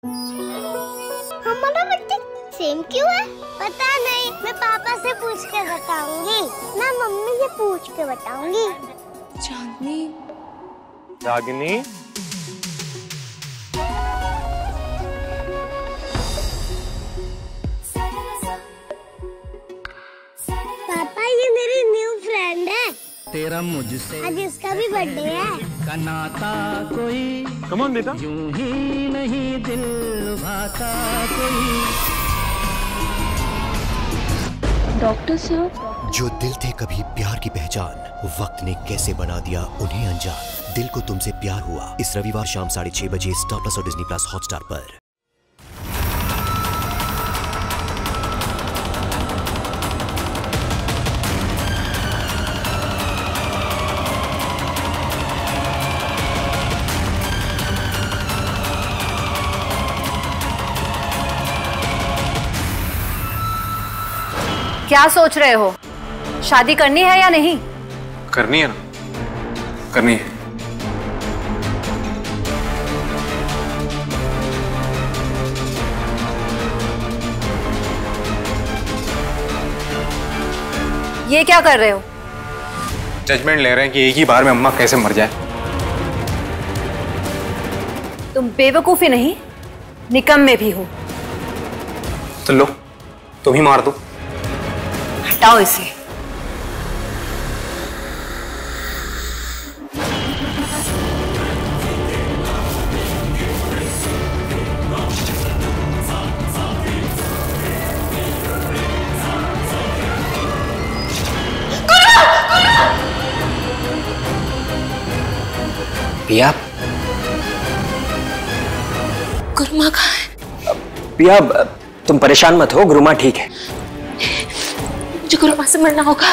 हमारा birthday same क्यों है? पता नहीं, मैं पापा से पूछ के बताऊंगी। मैं मम्मी से पूछ के बताऊंगी। चांदनी, रागिनी, पापा ये मेरी न्यू फ्रेंड है। तेरा मुझसे आज इसका भी बर्थडे है। का नाता कोई कम ऑन बेटा, यूं ही नहीं दिल लुभाता कोई। डॉक्टर साहब, जो दिल थे कभी प्यार की पहचान, वक्त ने कैसे बना दिया उन्हें अनजान। दिल को तुमसे प्यार हुआ इस रविवार शाम 6:30 बजे स्टार प्लस और डिज्नी प्लस हॉटस्टार पर। क्या सोच रहे हो? शादी करनी है या नहीं? करनी है ना, करनी है। ये क्या कर रहे हो? जजमेंट ले रहे हैं कि एक ही बार में अम्मा कैसे मर जाए। तुम बेवकूफी नहीं, निकम्मे भी हो। तो लो, तुम ही मार दो। हटाओ इसे। पिया, गुरुमा कहाँ है? पिया तुम परेशान मत हो, गुरुमा ठीक है। मुझे गुरुमा से मिलना होगा।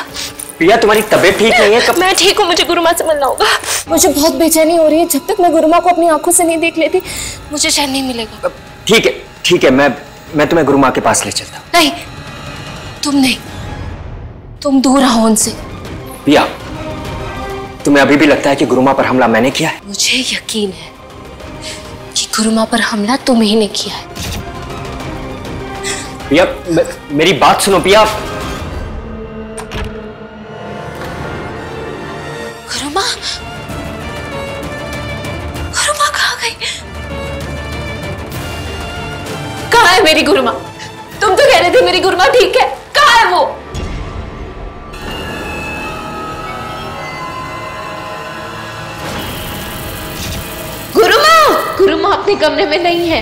पिया तुम्हारी तबीयत ठीक नहीं है? कब? मैं ठीक हूँ, मुझे गुरुमा से मिलना होगा। मुझे बहुत बेचैनी हो रही है। जब तक मैं गुरुमा को अपनी आंखों से नहीं देख लेती मुझे चैन नहीं मिलेगा। ठीक है, मैं तुम्हें गुरुमा के पास ले चलता हूँ। नहीं, तुम नहीं, तुम दूर रहो उनसे। पिया, तुम्हें अभी भी लगता है कि गुरुमा पर हमला मैंने किया है? मुझे यकीन है कि गुरुमा पर हमला तुम ही ने किया है। पिया मेरी बात सुनो। पिया, गुरुमा, गुरुमा कहाँ गई? कहाँ है मेरी गुरुमा? तुम तो कह रहे थे मेरी गुरुमा ठीक है, कहाँ है वो? गुरुमा अपने कमरे में नहीं है।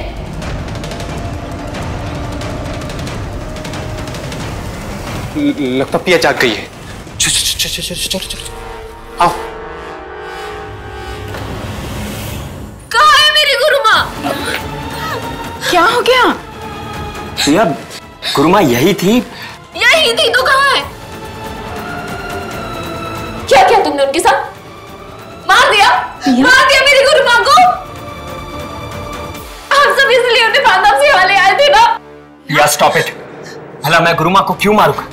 लगता पिया जाग गई है। चलो आओ। कहाँ है मेरी गुरुमा? क्या हो गया? पिया गुरुमा यही थी। यही थी तो कहाँ है? क्या किया तुमने उनके साथ? मार दिया मेरी गुरुमा को। आप सब इसलिए उन्हें बांधव से वाले आए थे ना? पिया स्टॉप इट। भला मैं गुरुमा को क्यों मारूंगा?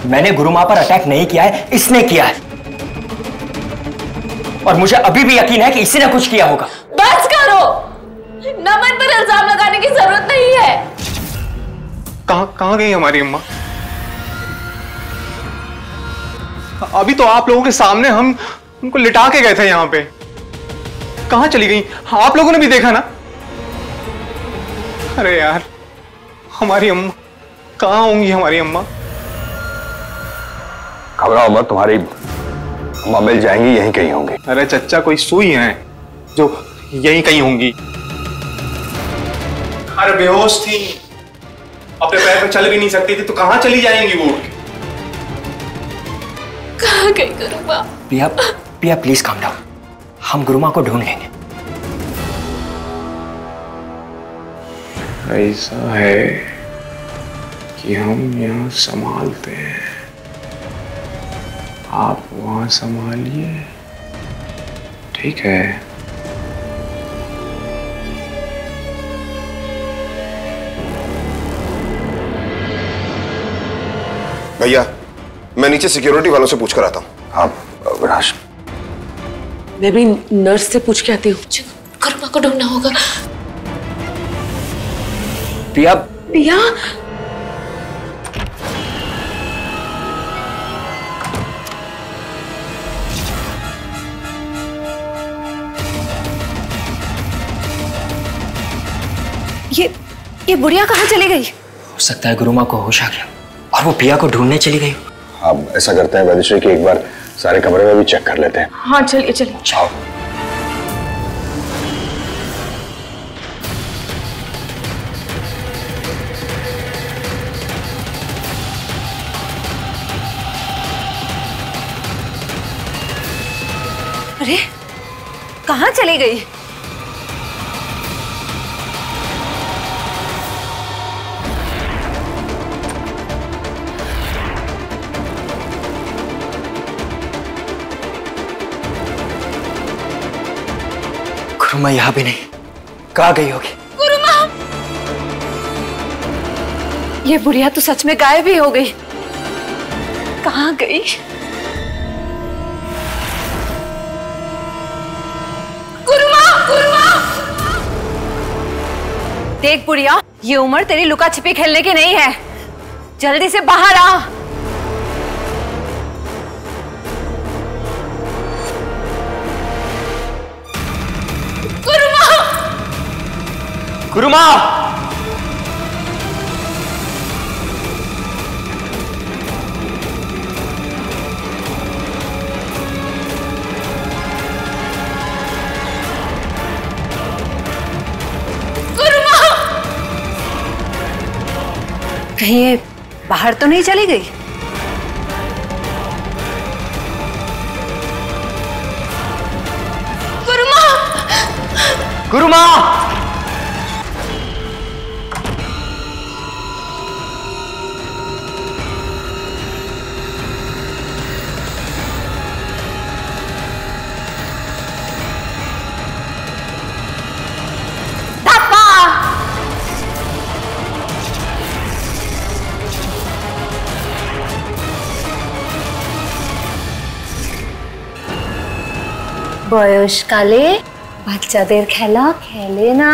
मैंने गुरुमा पर अटैक नहीं किया है, इसने किया है। और मुझे अभी भी यकीन है कि इसी ने कुछ किया होगा। बस करो, नमन पर इल्जाम लगाने की जरूरत नहीं है। कहां गई हमारी अम्मा? अभी तो आप लोगों के सामने हम उनको लिटा के गए थे यहाँ पे। कहां चली गई? आप लोगों ने भी देखा ना? अरे यार, हमारी अम्मा कहां होंगी? हमारी अम्मा घबराओ मत, तुम्हारी अम्मा मिल जाएंगी, यहीं कहीं होंगी। अरे चच्चा, कोई सुई है जो यहीं कहीं होंगी। अरे बेहोश थी, अपने पैर पे चल भी नहीं सकती थी, तो कहां चली जाएंगी वो? कहाँ गई गुरुमा? पिया प्लीज काम डाउन, हम गुरुमा को ढूंढ लेंगे। ऐसा है कि हम यहाँ संभालते हैं, आप वहां संभालिए, ठीक है? भैया, मैं नीचे सिक्योरिटी वालों से पूछ कर आता हूँ। हाँ विनाश, मैं भी नर्स से पूछ के आती हूँ। गुरुमा को ढूंढना होगा। पिया, पिया, ये बुढ़िया कहाँ चली गई? हो सकता है गुरुमा को होश आ गया और वो पिया को ढूंढने चली गई। अब ऐसा करते हैं वैदिश्री कि एक बार सारे कमरे में भी चेक कर लेते हैं। हाँ चलिए चलिए। जाओ। अरे कहाँ चली गई? गुरुमा यहाँ भी नहीं, कहाँ गई होगी? गुरुमा, ये बुढ़िया तो सच में गायब ही हो गई। कहाँ गई? गुरुमा, गुरुमा! देख बुढ़िया, ये उम्र तेरी लुका छिपी खेलने की नहीं है। जल्दी से बाहर आ। गुरुमा! कहीं ये बाहर तो नहीं चली गई? गुरुमा! गुरुमा! বয়সকালে বাচ্চাদের খেলা খেলে না,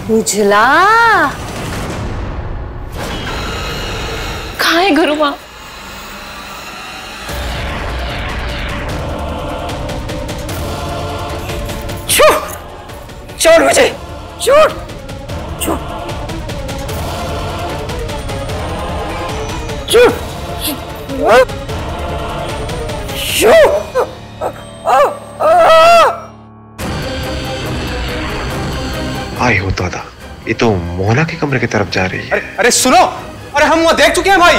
বুঝলা? कहाँ है गुरुमा? छोड़ मुझे, छोड़, छोड़, छोड़, आई हो दादा, ये तो मोहना के कमरे की तरफ जा रही है। अरे सुनो, अरे हम वहां देख चुके हैं भाई।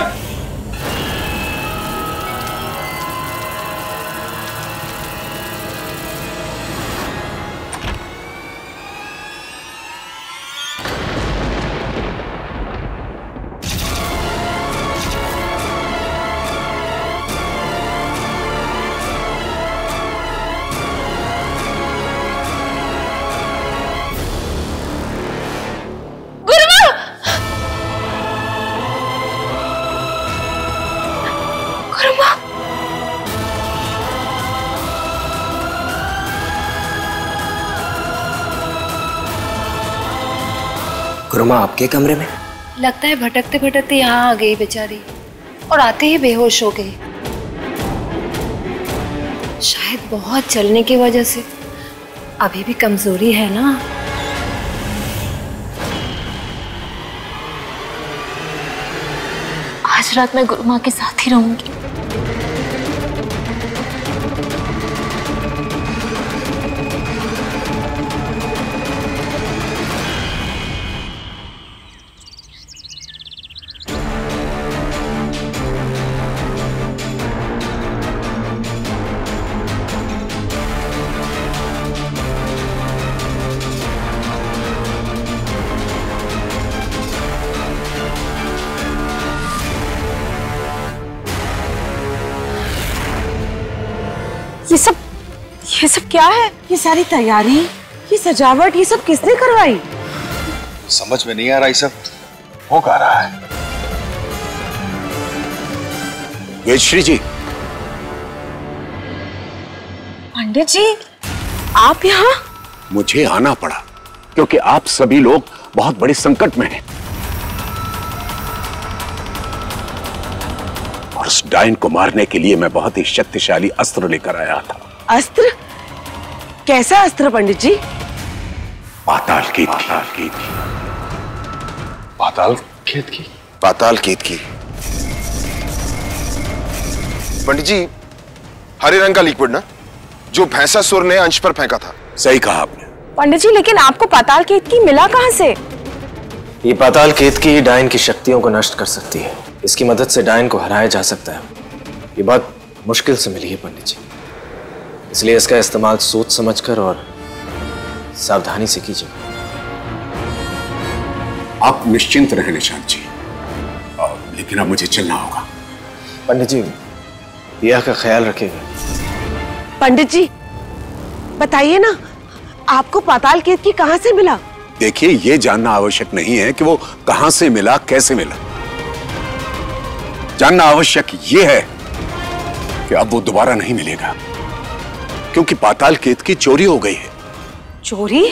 गुरुमा आपके कमरे में? लगता है भटकते भटकते यहाँ आ गई बेचारी, और आते ही बेहोश हो गई। शायद बहुत चलने की वजह से अभी भी कमजोरी है ना। आज रात मैं गुरुमा के साथ ही रहूंगी। ये सब क्या है? ये सारी तैयारी, ये सजावट, ये सब किसने करवाई? समझ में नहीं आ रहा, ये सब हो क्या रहा है? वेदश्री जी, पंडित जी, आप यहाँ? मुझे आना पड़ा क्योंकि आप सभी लोग बहुत बड़े संकट में हैं। और उस डायन को मारने के लिए मैं बहुत ही शक्तिशाली अस्त्र लेकर आया था। अस्त्र? कैसा अस्त्र पंडित जी? पाताल केत की। पाताल केत की? पाताल केत की। पंडित जी, हरे रंग का लिक्विड ना, जो भैंसासुर ने अंश पर फेंका था। सही कहा आपने। पंडित जी, लेकिन आपको पाताल केत की मिला कहां से? ये पाताल केत की डायन की शक्तियों को नष्ट कर सकती है। इसकी मदद से डायन को हराया जा सकता है। ये बात मुश्किल से मिली है पंडित जी, इसलिए इसका इस्तेमाल सोच समझकर और सावधानी से कीजिए। आप निश्चिंत रहें निशांत जी, लेकिन अब मुझे चलना होगा। पंडित जी, दिया का ख्याल रखिएगा। पंडित जी, बताइए ना, आपको पाताल केत की कहां से मिला? देखिए, ये जानना आवश्यक नहीं है कि वो कहां से मिला, कैसे मिला। जानना आवश्यक ये है कि अब वो दोबारा नहीं मिलेगा, क्योंकि पाताल केत की चोरी हो गई है। चोरी?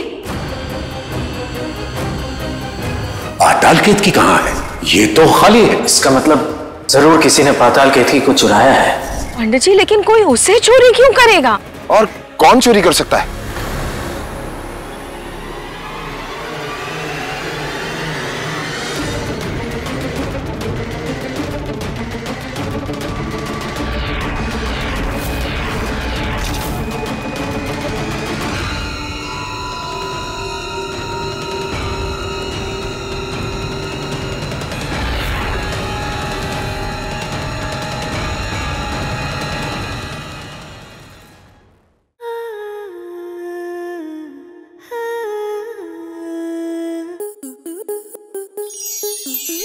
पाताल केत की कहां है? ये तो खाली है। इसका मतलब जरूर किसी ने पाताल केत को चुराया है। पंडित जी, लेकिन कोई उससे चोरी क्यों करेगा? और कौन चोरी कर सकता है?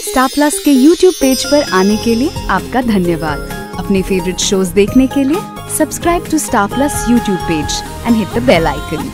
स्टार प्लस के YouTube पेज पर आने के लिए आपका धन्यवाद। अपने फेवरेट शोज देखने के लिए subscribe to Star Plus YouTube page and hit the bell icon.